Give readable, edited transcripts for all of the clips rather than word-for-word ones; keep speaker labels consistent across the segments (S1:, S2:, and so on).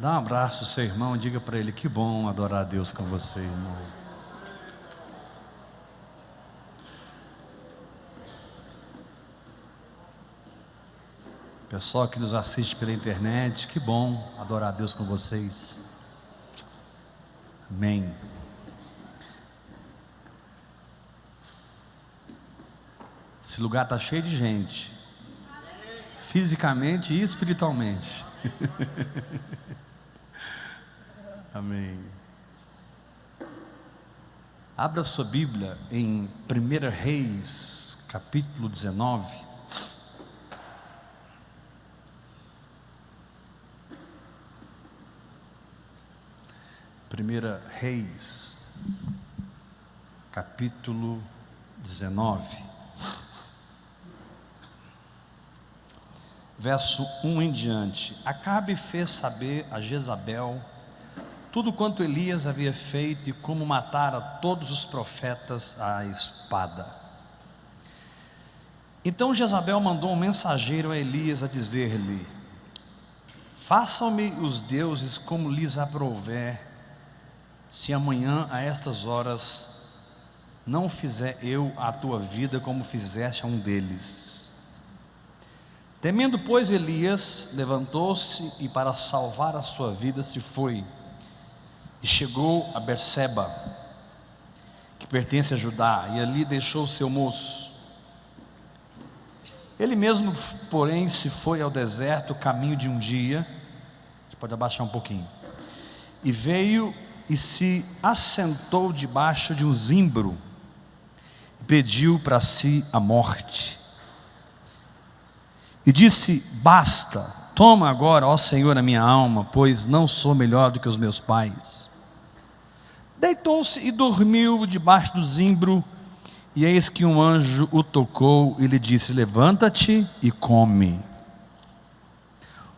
S1: Dá um abraço ao seu irmão e diga para ele: que bom adorar a Deus com você, irmão. Pessoal que nos assiste pela internet, que bom adorar a Deus com vocês. Amém. Esse lugar está cheio de gente, fisicamente e espiritualmente. Amém. Abra sua Bíblia em 1 Reis, capítulo 19. 1 Reis, capítulo 19, verso 1 em diante. Acabe fez saber a Jezabel tudo quanto Elias havia feito e como matara todos os profetas à espada. Então Jezabel mandou um mensageiro a Elias a dizer-lhe: façam-me os deuses como lhes aprouver, se amanhã a estas horas não fizer eu a tua vida como fizeste a um deles. Temendo, pois, Elias levantou-se e para salvar a sua vida se foi, e chegou a Berseba, que pertence a Judá, e ali deixou o seu moço. Ele mesmo, porém, se foi ao deserto, caminho de um dia. Você pode abaixar um pouquinho. E veio e se assentou debaixo de um zimbro, e pediu para si a morte. E disse: basta, toma agora, ó Senhor, a minha alma, pois não sou melhor do que os meus pais. Deitou-se e dormiu debaixo do zimbro, e eis que um anjo o tocou e lhe disse: levanta-te e come.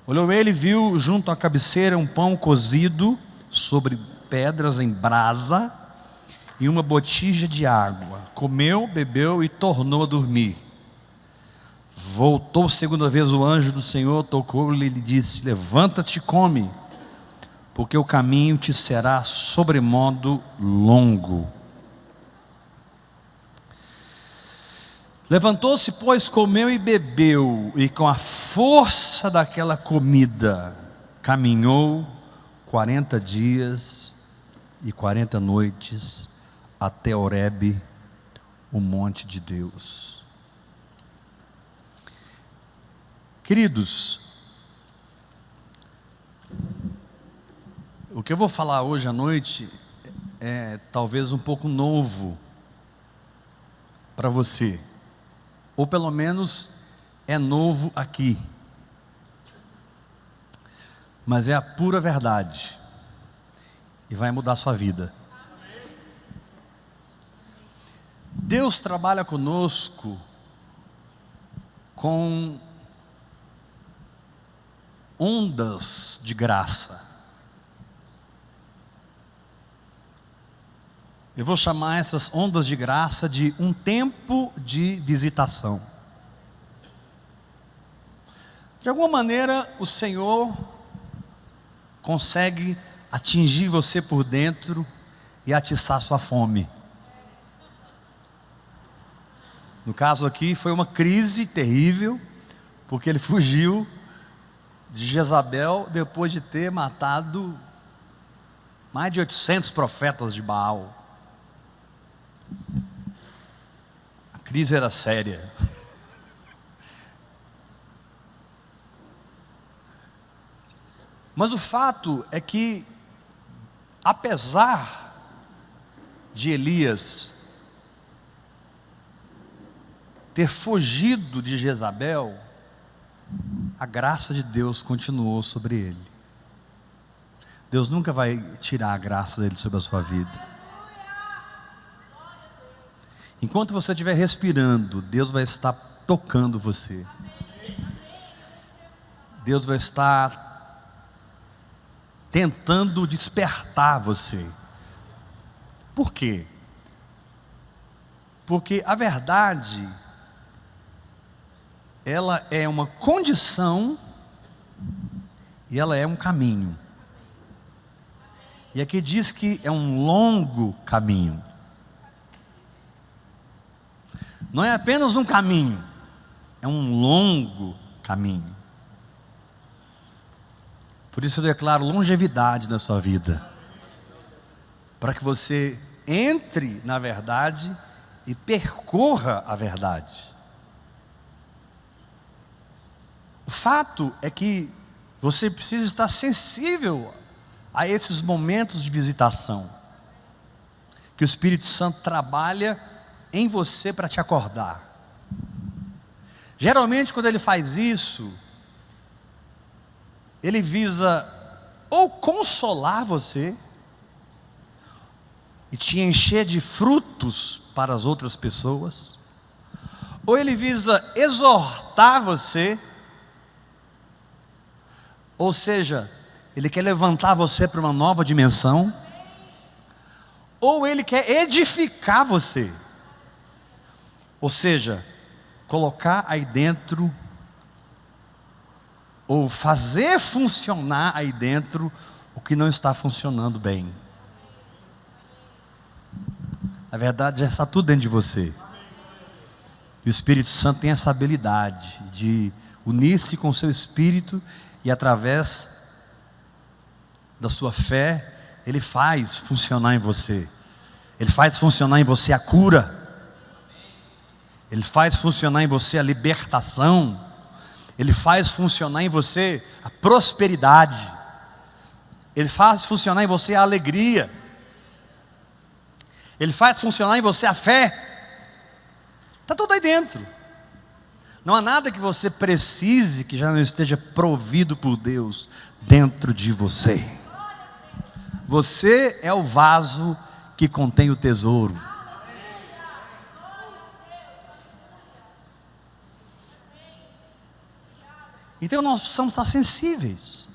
S1: Olhou ele e viu junto à cabeceira um pão cozido sobre pedras em brasa e uma botija de água. Comeu, bebeu e tornou a dormir. Voltou segunda vez o anjo do Senhor, tocou-lhe e lhe disse: levanta-te e come, porque o caminho te será sobremodo longo. Levantou-se, pois, comeu e bebeu, e com a força daquela comida caminhou 40 dias e 40 noites até Horebe, o monte de Deus. Queridos, o que eu vou falar hoje à noite é talvez um pouco novo para você, ou pelo menos é novo aqui, mas é a pura verdade e vai mudar a sua vida. Deus trabalha conosco com ondas de graça. Eu vou chamar essas ondas de graça de um tempo de visitação. De alguma maneira o Senhor consegue atingir você por dentro e atiçar sua fome. No caso aqui foi uma crise terrível, porque ele fugiu de Jezabel depois de ter matado mais de 800 profetas de Baal. A crise era séria. Mas o fato é que, apesar de Elias ter fugido de Jezabel, a graça de Deus continuou sobre ele. Deus nunca vai tirar a graça dele sobre a sua vida. Enquanto você estiver respirando, Deus vai estar tocando você. Deus vai estar tentando despertar você. Por quê? Porque a verdade, ela é uma condição e ela é um caminho. E aqui diz que é um longo caminho. Não é apenas um caminho, é um longo caminho. Por isso eu declaro longevidade na sua vida, para que você entre na verdade e percorra a verdade. O fato é que você precisa estar sensível a esses momentos de visitação, que o Espírito Santo trabalha em você para te acordar. Geralmente quando ele faz isso, ele visa ou consolar você e te encher de frutos para as outras pessoas, ou ele visa exortar você, ou seja, ele quer levantar você para uma nova dimensão, ou ele quer edificar você, ou seja, colocar aí dentro, ou fazer funcionar aí dentro o que não está funcionando bem. Na verdade, já está tudo dentro de você. E o Espírito Santo tem essa habilidade de unir-se com o seu Espírito e através da sua fé, ele faz funcionar em você. Ele faz funcionar em você a cura. Ele faz funcionar em você a libertação. Ele faz funcionar em você a prosperidade. Ele faz funcionar em você a alegria. Ele faz funcionar em você a fé. Está tudo aí dentro. Não há nada que você precise que já não esteja provido por Deus dentro de você. Você é o vaso que contém o tesouro. Então nós precisamos estar sensíveis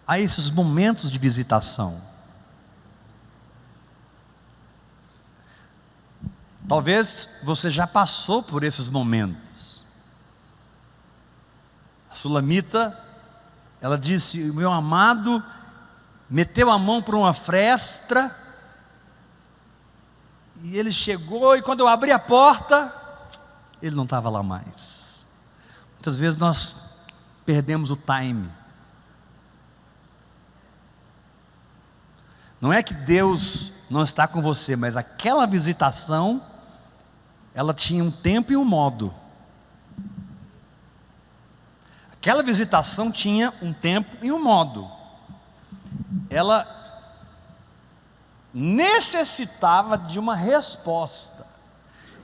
S1: a esses momentos de visitação. Talvez você já passou por esses momentos. A Sulamita, ela disse: o meu amado meteu a mão por uma fresta, e ele chegou, e quando eu abri a porta, ele não estava lá mais. Muitas vezes nós perdemos o time. Não é que Deus não está com você, mas aquela visitação, ela tinha um tempo e um modo. Aquela visitação tinha um tempo e um modo. Ela necessitava de uma resposta.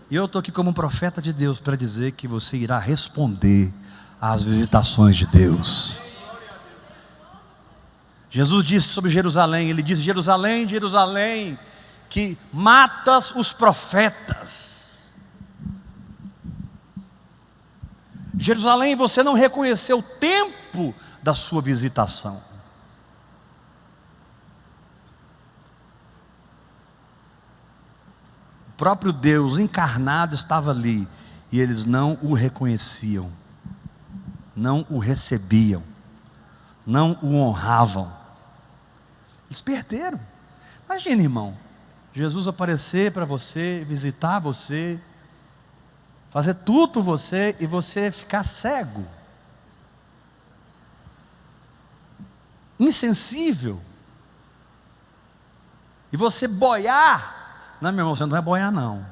S1: E eu estou aqui como um profeta de Deus para dizer que você irá responder às visitações de Deus. Jesus disse sobre Jerusalém, ele disse: Jerusalém, Jerusalém, que matas os profetas. Jerusalém, você não reconheceu o tempo da sua visitação. O próprio Deus encarnado estava ali, e eles não o reconheciam, não o recebiam, não o honravam. Eles perderam. Imagina, irmão, Jesus aparecer para você, visitar você, fazer tudo por você e você ficar cego, insensível, e você boiar. Não, meu irmão, você não vai boiar não.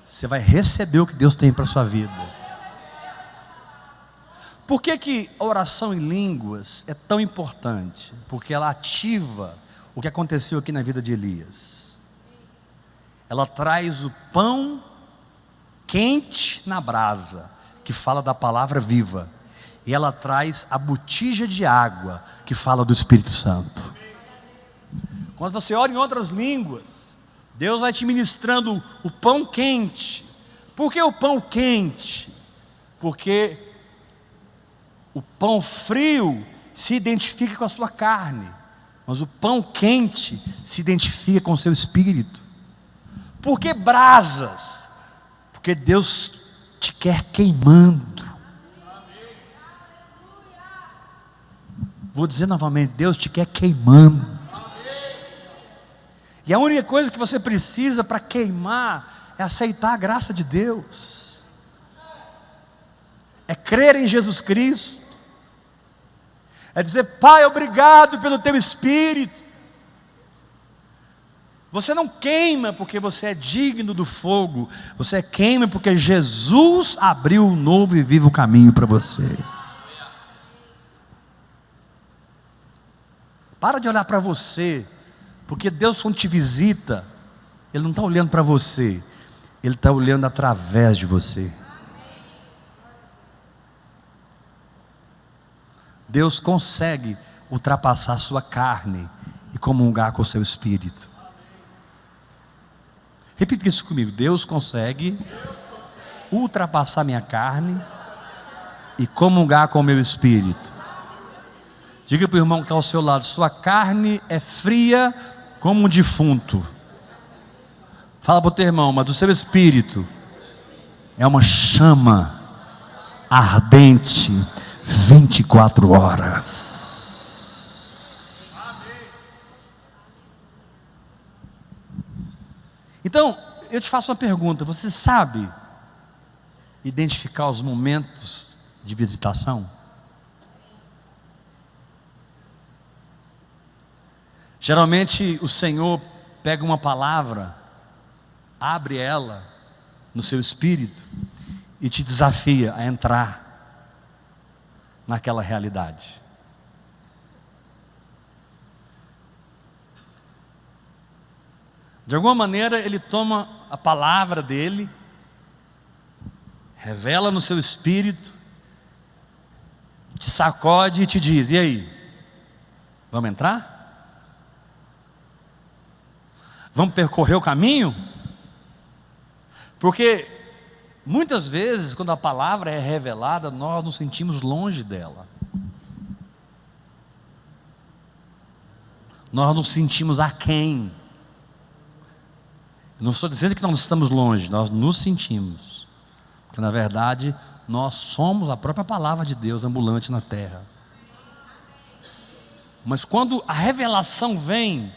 S1: Você vai receber o que Deus tem para a sua vida. Por que a oração em línguas é tão importante? Porque ela ativa o que aconteceu aqui na vida de Elias. Ela traz o pão quente na brasa, que fala da palavra viva, e ela traz a botija de água, que fala do Espírito Santo. Quando você ora em outras línguas, Deus vai te ministrando o pão quente. Por que o pão quente? Porque o pão frio se identifica com a sua carne, mas o pão quente se identifica com o seu espírito. Por que brasas? Porque Deus te quer queimando. Vou dizer novamente: Deus te quer queimando. E a única coisa que você precisa para queimar é aceitar a graça de Deus, é crer em Jesus Cristo, é dizer: Pai, obrigado pelo teu Espírito. Você não queima porque você é digno do fogo, você queima porque Jesus abriu um novo e vivo caminho para você. Para de olhar para você, porque Deus, quando te visita, Ele não está olhando para você, Ele está olhando através de você. Deus consegue ultrapassar a sua carne e comungar com o seu espírito. Repita isso comigo: Deus consegue ultrapassar minha carne e comungar com o meu espírito. Diga para o irmão que está ao seu lado: sua carne é fria como um defunto. Fala para o teu irmão: mas do seu espírito é uma chama ardente 24 horas. Então, eu te faço uma pergunta: você sabe identificar os momentos de visitação? Geralmente o Senhor pega uma palavra, abre ela no seu espírito e te desafia a entrar naquela realidade. De alguma maneira Ele toma a palavra dele, revela no seu espírito, te sacode e te diz: e aí, vamos entrar? Vamos percorrer o caminho? Porque muitas vezes, quando a palavra é revelada, nós nos sentimos longe dela, nós nos sentimos aquém. Não estou dizendo que nós estamos longe, nós nos sentimos, porque na verdade nós somos a própria palavra de Deus ambulante na terra. Mas quando a revelação vem,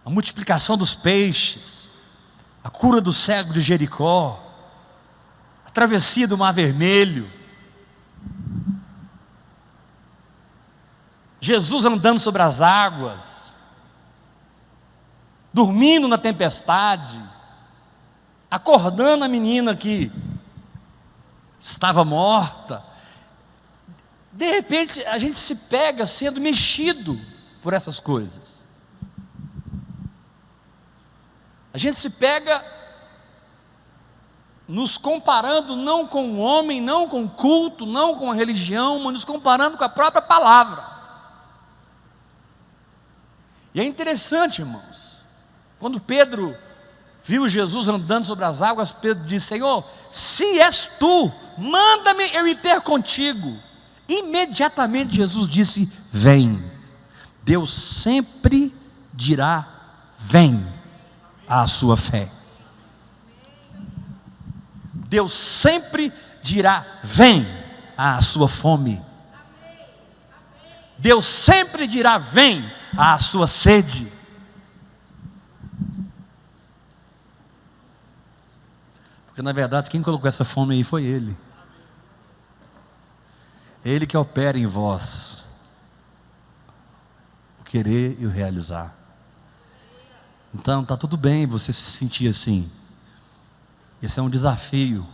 S1: a multiplicação dos peixes, a cura do cego de Jericó, a travessia do Mar Vermelho, Jesus andando sobre as águas, dormindo na tempestade, acordando a menina que estava morta. De repente a gente se pega sendo mexido por essas coisas. A gente se pega nos comparando não com o homem, não com o culto, não com a religião, mas nos comparando com a própria palavra. E é interessante, irmãos, quando Pedro viu Jesus andando sobre as águas, Pedro disse: Senhor, se és tu, manda-me eu ir ter contigo. Imediatamente Jesus disse: vem. Deus sempre dirá: vem à sua fé. Deus sempre dirá: vem à sua fome. Deus sempre dirá: vem à sua sede. Porque na verdade quem colocou essa fome aí foi Ele. Ele que opera em vós o querer e o realizar. Então está tudo bem você se sentir assim. Esse é um desafio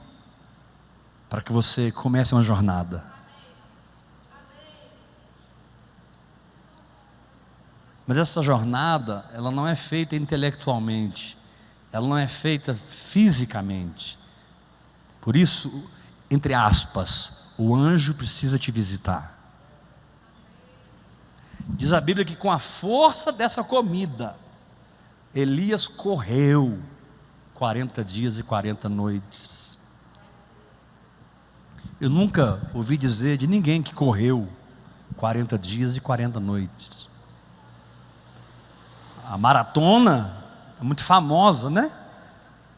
S1: para que você comece uma jornada. Mas essa jornada, ela não é feita intelectualmente, ela não é feita fisicamente. Por isso, entre aspas, o anjo precisa te visitar. Diz a Bíblia que com a força dessa comida, Elias correu 40 dias e 40 noites. Eu nunca ouvi dizer de ninguém que correu 40 dias e 40 noites. A maratona é muito famosa, né?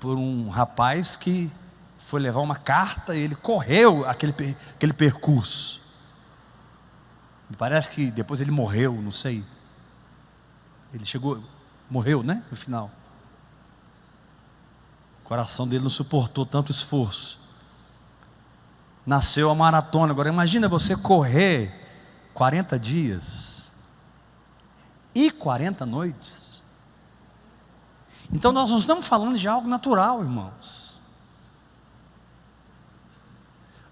S1: Por um rapaz que foi levar uma carta e ele correu aquele percurso. Me parece que depois ele morreu, não sei. Ele chegou, morreu, né? No final. O coração dele não suportou tanto esforço. Nasceu a maratona. Agora imagina você correr 40 dias e 40 noites. Então nós não estamos falando de algo natural, irmãos.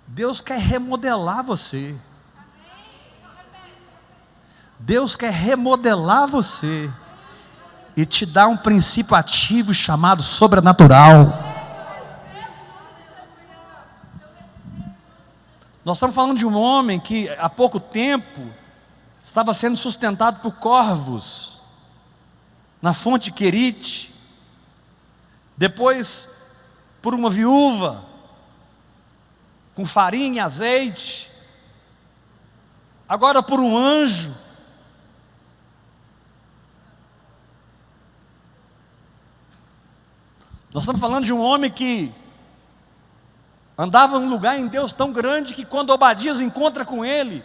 S1: Deus quer remodelar você. Deus quer remodelar você e te dar um princípio ativo chamado sobrenatural. Nós estamos falando de um homem que há pouco tempo estava sendo sustentado por corvos na fonte de Querite, depois por uma viúva com farinha e azeite, agora por um anjo. Nós estamos falando de um homem que andava em um lugar em Deus tão grande que quando Obadias encontra com ele,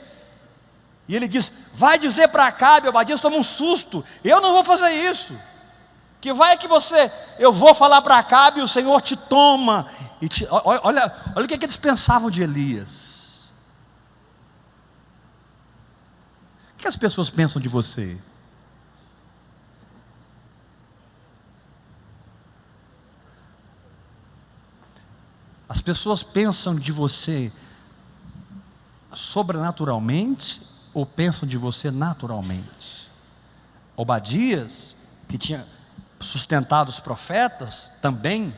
S1: e ele diz, vai dizer para Acabe, Obadias toma um susto, eu não vou fazer isso, que vai que eu vou falar para Acabe e o Senhor te toma, olha o que eles pensavam de Elias. O que as pessoas pensam de você? As pessoas pensam de você sobrenaturalmente ou pensam de você naturalmente? Obadias, que tinha sustentado os profetas também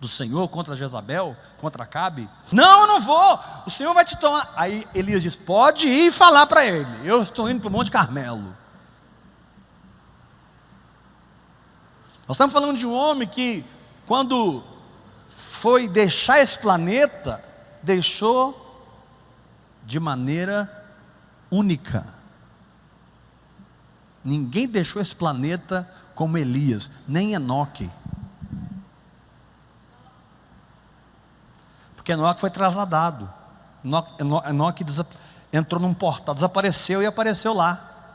S1: do Senhor contra Jezabel, contra Acabe, não, eu não vou, o Senhor vai te tomar. Aí Elias diz, pode ir e falar para ele, eu estou indo para o Monte Carmelo. Nós estamos falando de um homem que, quando foi deixar esse planeta, deixou de maneira única. Ninguém deixou esse planeta como Elias, nem Enoque. Porque Enoque foi trasladado. Enoque entrou num portal, desapareceu e apareceu lá.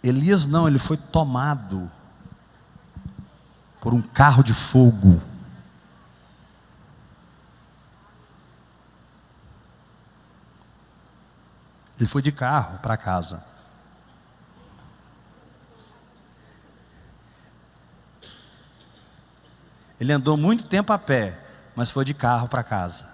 S1: Elias não, ele foi tomado por um carro de fogo. Ele foi de carro para casa. Ele andou muito tempo a pé, mas foi de carro para casa.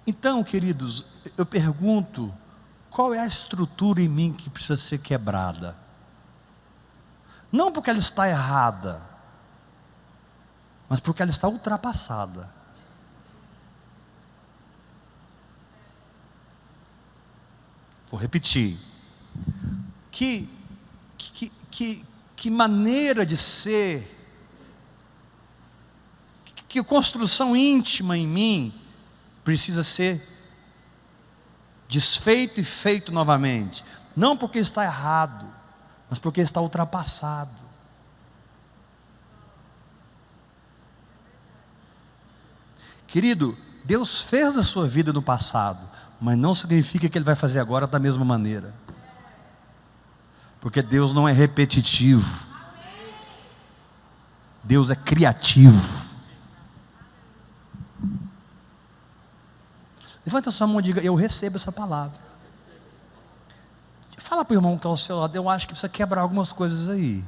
S1: Então, queridos, eu pergunto, qual é a estrutura em mim que precisa ser quebrada? Não porque ela está errada, mas porque ela está ultrapassada. Vou repetir. Que maneira de ser, que construção íntima em mim precisa ser desfeito e feito novamente. Não porque está errado, mas porque está ultrapassado. Querido, Deus fez a sua vida no passado, mas não significa que Ele vai fazer agora da mesma maneira. Porque Deus não é repetitivo. Deus é criativo. Levanta a sua mão e diga, eu recebo essa palavra. Fala para o irmão que está ao seu lado, eu acho que precisa quebrar algumas coisas aí.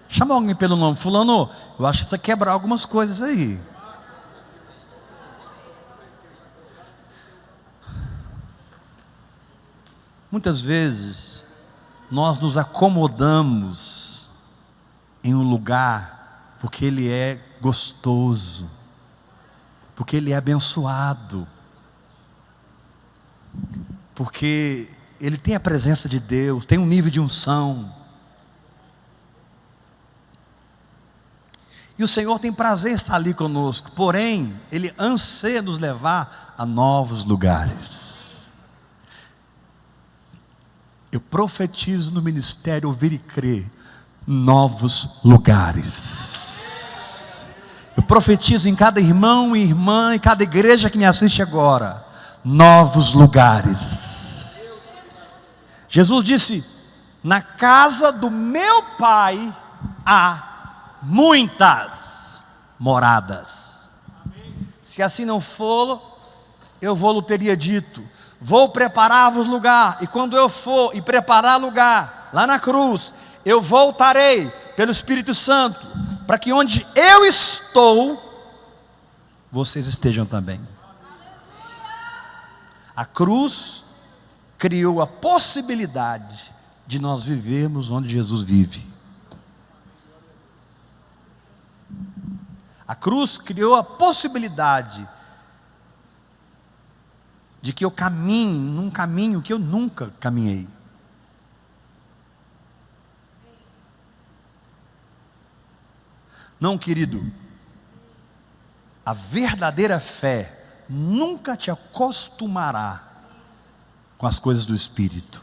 S1: Chama alguém pelo nome, fulano, eu acho que precisa quebrar algumas coisas aí. Muitas vezes, nós nos acomodamos em um lugar, porque ele é gostoso, porque ele é abençoado, porque ele tem a presença de Deus, tem um nível de unção. E o Senhor tem prazer em estar ali conosco, porém, Ele anseia nos levar a novos lugares. Eu profetizo no ministério ouvir e crer, novos lugares. Eu profetizo em cada irmão e irmã, em cada igreja que me assiste agora, novos lugares. Jesus disse: na casa do meu Pai há muitas moradas. Se assim não for, eu vou-lhe teria dito: vou preparar-vos lugar, e quando eu for e preparar lugar, lá na cruz, eu voltarei pelo Espírito Santo, para que onde eu estou, vocês estejam também. A cruz criou a possibilidade de nós vivermos onde Jesus vive. A cruz criou a possibilidade de que eu caminhe num caminho que eu nunca caminhei. Não, querido, a verdadeira fé nunca te acostumará com as coisas do Espírito.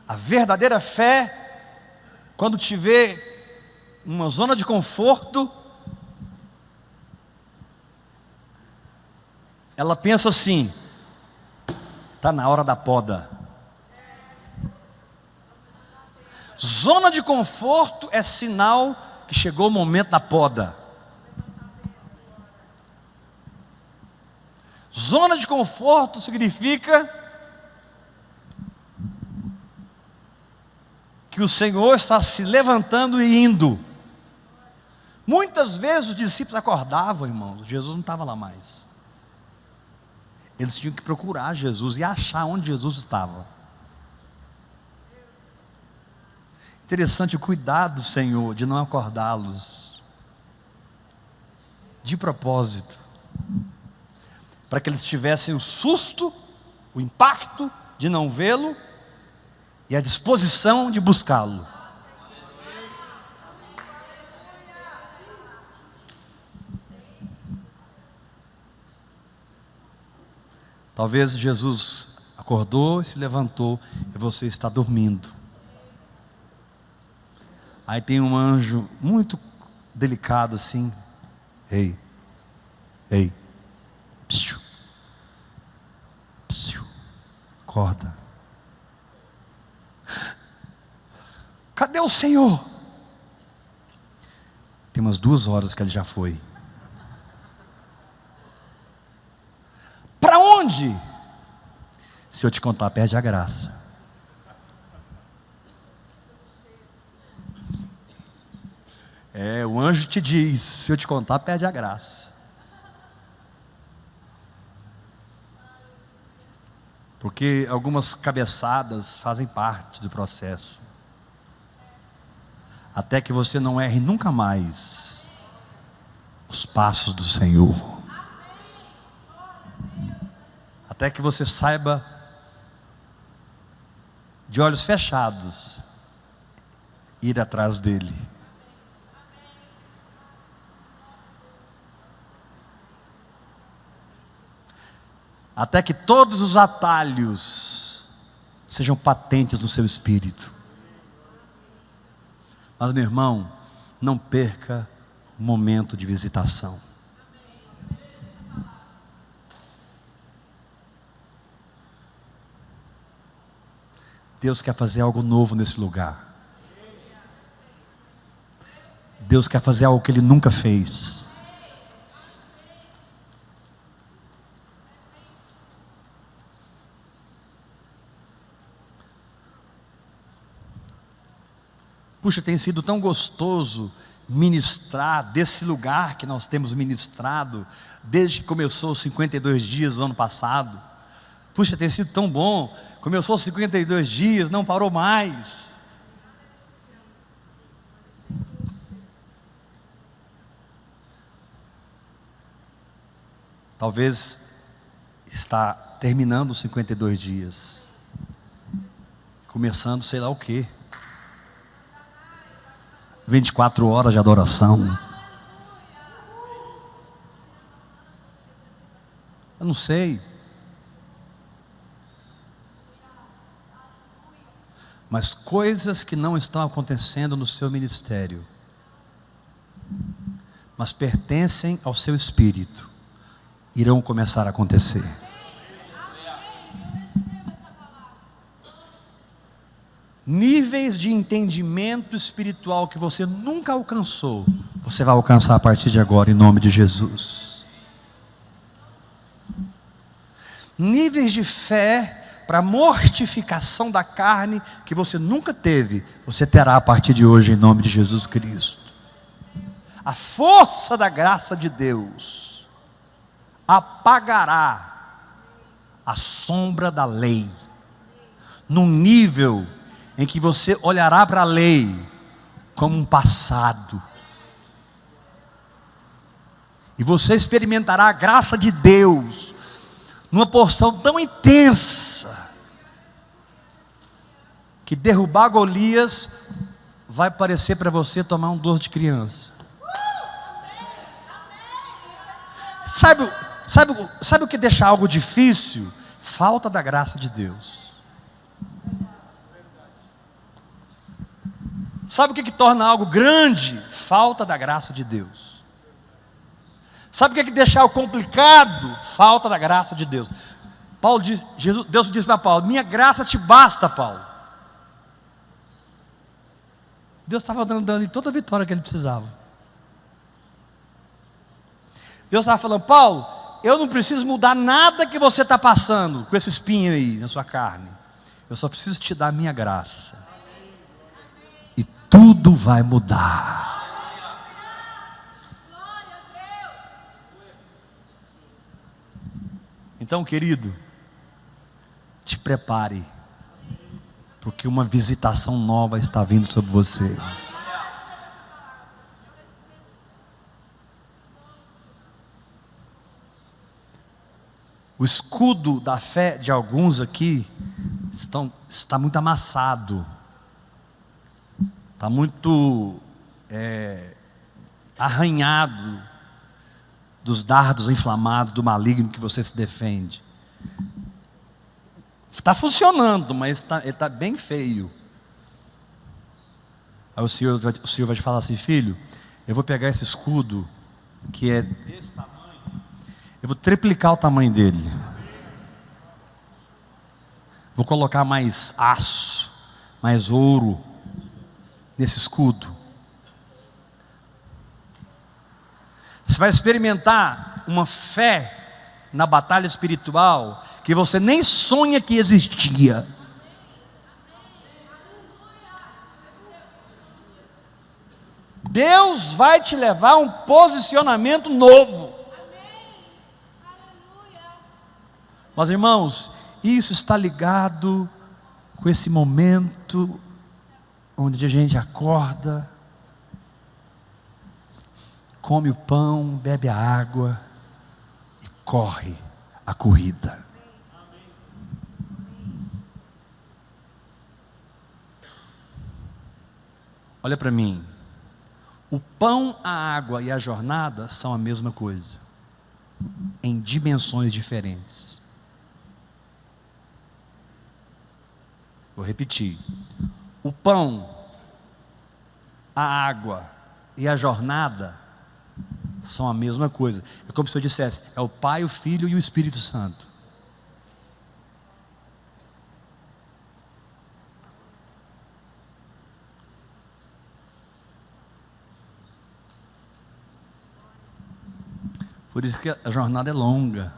S1: A verdadeira fé, quando te vê numa zona de conforto, ela pensa assim: está na hora da poda. Zona de conforto é sinal que chegou o momento da poda. Zona de conforto significa que o Senhor está se levantando e indo. Muitas vezes os discípulos acordavam, irmãos, Jesus não estava lá mais. Eles tinham que procurar Jesus e achar onde Jesus estava. Interessante o cuidado do Senhor de não acordá-los de propósito, para que eles tivessem o susto, o impacto de não vê-lo e a disposição de buscá-lo. Talvez Jesus acordou e se levantou e você está dormindo. Aí tem um anjo muito delicado assim: ei, psiu, psiu, acorda. Cadê o Senhor? Tem umas 2 horas que ele já foi. Para onde? Se eu te contar, perde a graça. O anjo te diz: se eu te contar, perde a graça. Porque algumas cabeçadas fazem parte do processo, até que você não erre nunca mais os passos do Senhor, até que você saiba, de olhos fechados, ir atrás dele. Até que todos os atalhos sejam patentes no seu espírito. Mas, meu irmão, não perca o momento de visitação. Deus quer fazer algo novo nesse lugar. Deus quer fazer algo que Ele nunca fez. Puxa, tem sido tão gostoso ministrar desse lugar que nós temos ministrado desde que começou os 52 dias do ano passado. Puxa, tem sido tão bom. Começou os 52 dias, não parou mais. Talvez está terminando os 52 dias, começando sei lá o quê. 24 horas de adoração. Eu não sei. Mas coisas que não estão acontecendo no seu ministério mas pertencem ao seu espírito, irão começar a acontecer. Níveis de entendimento espiritual que você nunca alcançou, você vai alcançar a partir de agora, em nome de Jesus. Níveis de fé para mortificação da carne que você nunca teve, você terá a partir de hoje, em nome de Jesus Cristo. A força da graça de Deus apagará a sombra da lei, num nível em que você olhará para a lei como um passado, e você experimentará a graça de Deus numa porção tão intensa que derrubar Golias vai parecer para você tomar um doce de criança. Sabe o que deixa algo difícil? Falta da graça de Deus. Sabe o que torna algo grande? Falta da graça de Deus. Sabe o que deixa algo complicado? Falta da graça de Deus. Deus disse para Paulo: minha graça te basta, Paulo. Deus estava dando toda a vitória que ele precisava. Deus estava falando: Paulo, eu não preciso mudar nada que você está passando com esse espinho aí na sua carne. Eu só preciso te dar a minha graça. E tudo vai mudar. Então, querido, te prepare, porque uma visitação nova está vindo sobre você. O escudo da fé de alguns aqui está muito amassado, está muito arranhado dos dardos inflamados do maligno que você se defende. Está funcionando, mas ele está bem feio. Aí o Senhor vai te falar assim: filho, eu vou pegar esse escudo que é desse tamanho, eu vou triplicar o tamanho dele, vou colocar mais aço, mais ouro nesse escudo. Você vai experimentar uma fé na batalha espiritual que você nem sonha que existia. Deus vai te levar a um posicionamento novo. Mas, irmãos, isso está ligado com esse momento onde a gente acorda, come o pão, bebe a água e corre a corrida. Olha para mim. O pão, a água e a jornada são a mesma coisa, em dimensões diferentes. Vou repetir. O pão, a água e a jornada são a mesma coisa. É como se eu dissesse: é o Pai, o Filho e o Espírito Santo. Por isso que a jornada é longa.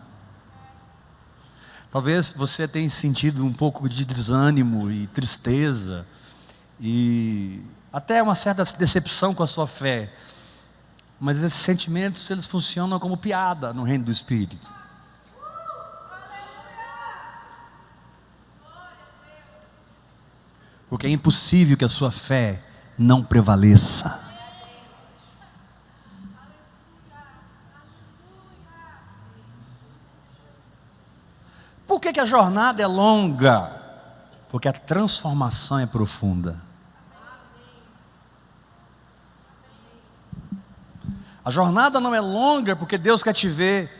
S1: Talvez você tenha sentido um pouco de desânimo e tristeza, e até uma certa decepção com a sua fé. Mas esses sentimentos, eles funcionam como piada no reino do Espírito. Porque é impossível que a sua fé não prevaleça. Por que a jornada é longa? Porque a transformação é profunda. A jornada não é longa porque Deus quer te ver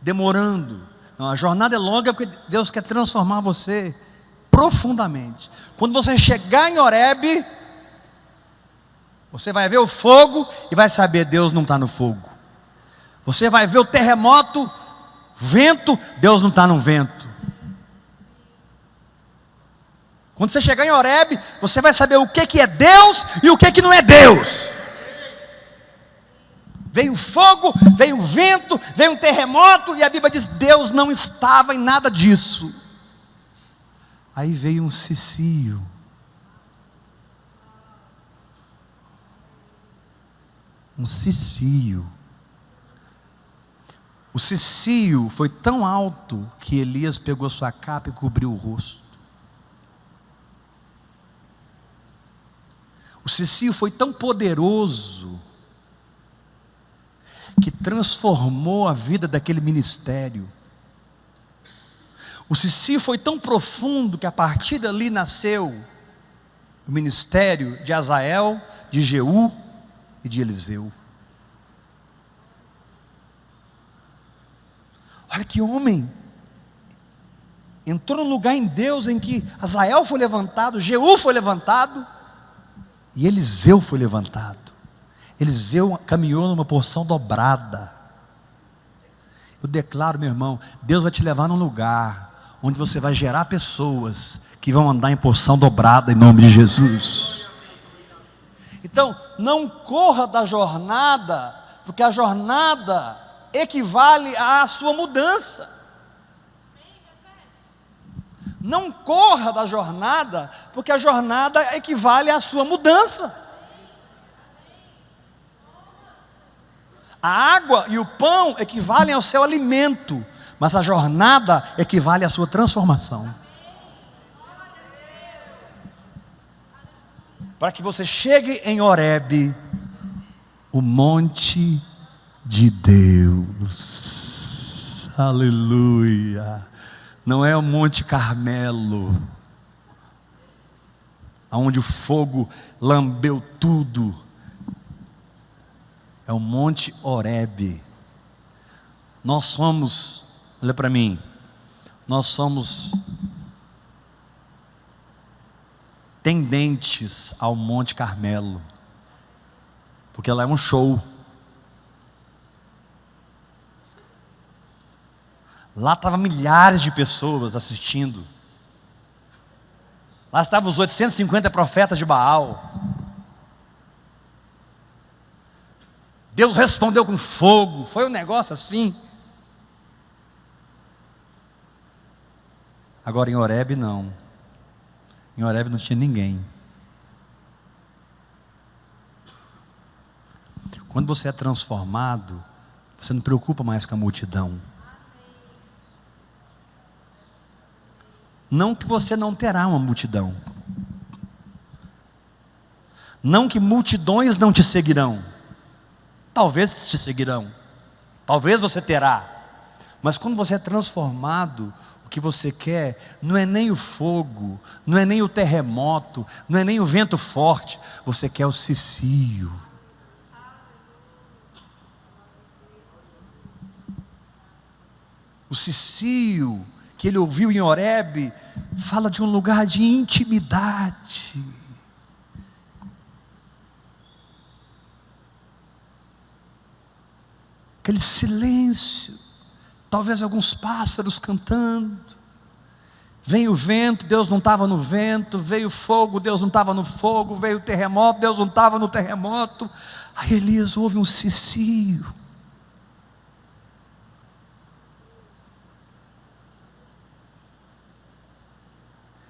S1: demorando. Não, a jornada é longa porque Deus quer transformar você profundamente. Quando você chegar em Horebe, Você vai ver o fogo e vai saber, Deus não está no fogo. Você vai ver o terremoto, vento, Deus não está no vento. Quando você chegar em Horebe, você vai saber o que é Deus e o que não é Deus. Veio fogo, veio vento, veio um terremoto, e a Bíblia diz, Deus não estava em nada disso. Aí veio um cicio. Um cicio. O cicio foi tão alto que Elias pegou sua capa e cobriu o rosto. O cicio foi tão poderoso que transformou a vida daquele ministério. O cicio foi tão profundo que a partir dali nasceu o ministério de Azael, de Jeú e de Eliseu. Olha que homem, entrou num lugar em Deus em que Azael foi levantado, Jeú foi levantado e Eliseu foi levantado. Eliseu caminhou numa porção dobrada. Eu declaro, meu irmão, Deus vai te levar num lugar onde você vai gerar pessoas que vão andar em porção dobrada em nome de Jesus. Então, não corra da jornada, porque a jornada equivale à sua mudança. Não corra da jornada, porque a jornada equivale à sua mudança. A água e o pão equivalem ao seu alimento, mas a jornada equivale à sua transformação. Para que você chegue em Horebe, o monte de Deus. Aleluia. Não é o Monte Carmelo, aonde o fogo lambeu tudo. É o Monte Horebe. Nós somos, olha para mim, nós somos tendentes ao Monte Carmelo, porque ela é um show. Lá estavam milhares de pessoas assistindo. Lá estavam os 850 profetas de Baal. Deus respondeu com fogo. Foi um negócio assim. Agora em Horebe não. Em Horebe não tinha ninguém. Quando você é transformado, você não preocupa mais com a multidão. Não que você não terá uma multidão. Não que multidões não te seguirão. Talvez te seguirão. Talvez você terá. Mas quando você é transformado, o que você quer não é nem o fogo, não é nem o terremoto, não é nem o vento forte. Você quer o cicio. O cicio que ele ouviu em Horebe fala de um lugar de intimidade. Aquele silêncio, talvez alguns pássaros cantando. Veio o vento, Deus não estava no vento. Veio o fogo, Deus não estava no fogo. Veio o terremoto, Deus não estava no terremoto. Aí Elias ouve um cicio.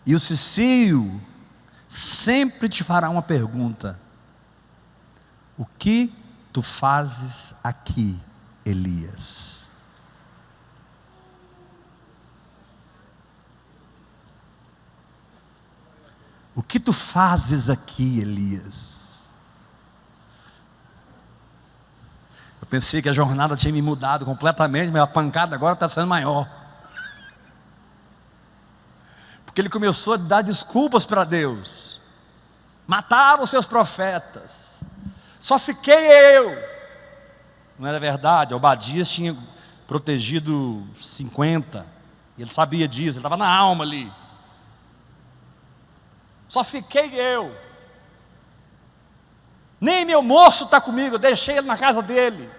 S1: E o cicio sempre te fará uma pergunta: o que tu fazes aqui, Elias? O que tu fazes aqui, Elias? Eu pensei que a jornada tinha me mudado completamente, mas a pancada agora está sendo maior. Porque ele começou a dar desculpas para Deus. Mataram os seus profetas. Só fiquei eu. Não era verdade, Obadias tinha protegido 50. Ele sabia disso, ele estava na alma ali. Só fiquei eu. Nem meu moço está comigo, eu deixei ele na casa dele.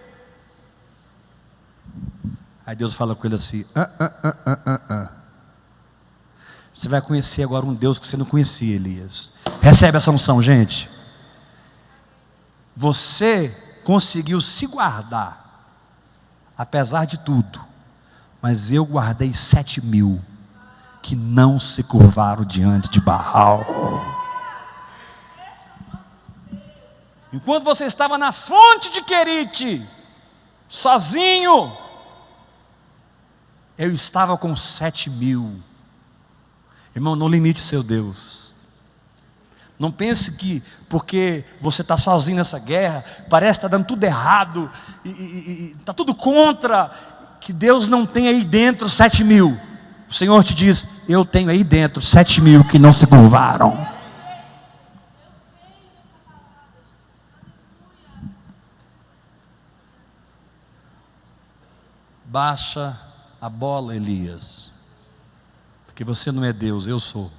S1: Aí Deus fala com ele assim: Você vai conhecer agora um Deus que você não conhecia, Elias. Recebe essa unção, gente. Você conseguiu se guardar, apesar de tudo, mas eu guardei 7.000 que não se curvaram diante de Baal. Enquanto você estava na fonte de Querite, sozinho, eu estava com 7.000. Irmão, não limite o seu Deus. Não pense que porque você está sozinho nessa guerra, parece que está dando tudo errado, e está tudo contra, que Deus não tem aí dentro 7.000. O Senhor te diz: eu tenho aí dentro 7.000 que não se curvaram. Baixa a bola, Elias, porque você não é Deus, eu sou.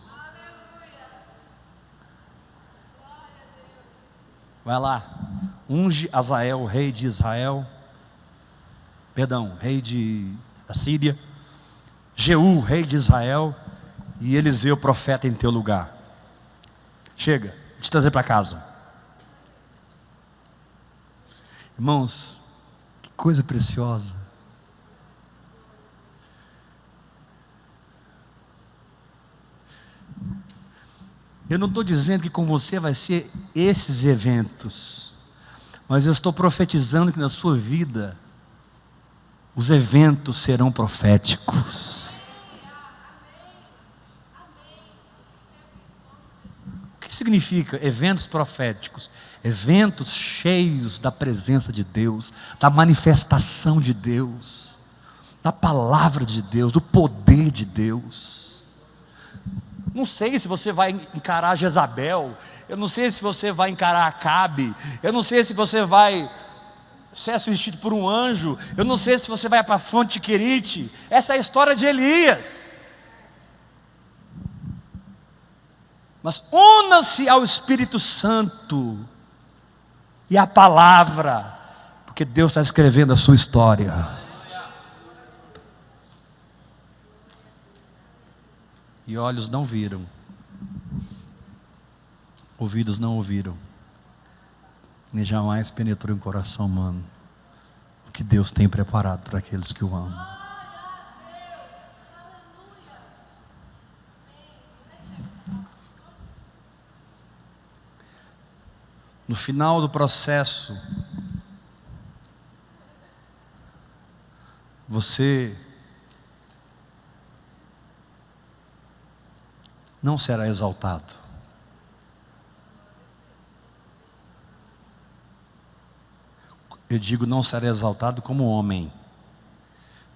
S1: Vai lá, unge Azael, rei de Israel, rei da Síria, Jeú, rei de Israel, e Eliseu, profeta, em teu lugar. Chega, vou te trazer para casa. Irmãos, que coisa preciosa. Eu não estou dizendo que com você vai ser esses eventos, mas eu estou profetizando que na sua vida os eventos serão proféticos. O que significa eventos proféticos? Eventos cheios da presença de Deus, da manifestação de Deus, da palavra de Deus, do poder de Deus. Não sei se você vai encarar Jezabel, eu não sei se você vai encarar Acabe, eu não sei se você vai ser assistido por um anjo, eu não sei se você vai para a fonte de Querite. Essa é a história de Elias. Mas una-se ao Espírito Santo e à palavra, porque Deus está escrevendo a sua história. E olhos não viram, ouvidos não ouviram, nem jamais penetrou em coração humano o que Deus tem preparado para aqueles que o amam. No final do processo, você não será exaltado. Eu digo, não será exaltado como homem.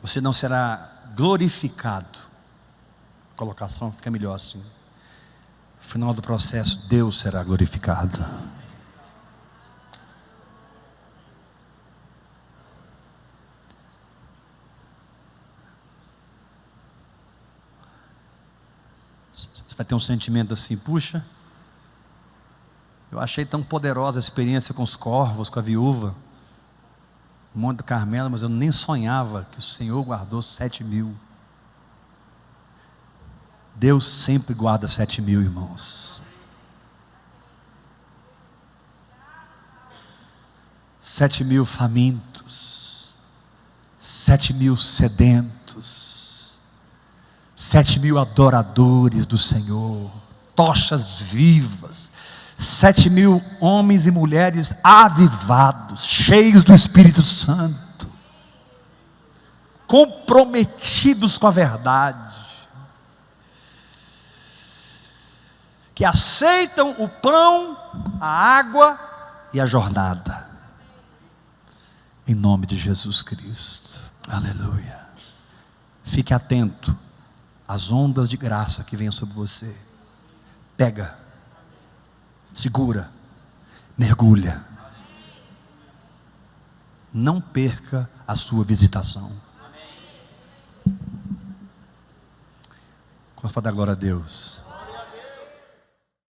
S1: Você não será glorificado. A colocação fica melhor assim. No final do processo, Deus será glorificado. Você vai ter um sentimento assim: puxa, eu achei tão poderosa a experiência com os corvos, com a viúva, no Monte do Carmelo, mas eu nem sonhava que o Senhor guardou 7.000. Deus sempre guarda 7.000, irmãos. 7.000 famintos, 7.000 sedentos, 7.000 adoradores do Senhor, tochas vivas, 7.000 homens e mulheres avivados, cheios do Espírito Santo, comprometidos com a verdade, que aceitam o pão, a água e a jornada, em nome de Jesus Cristo. Aleluia. Fique atento às ondas de graça que vêm sobre você. Pega, segura, mergulha. Não perca a sua visitação. Vamos para dar glória a Deus.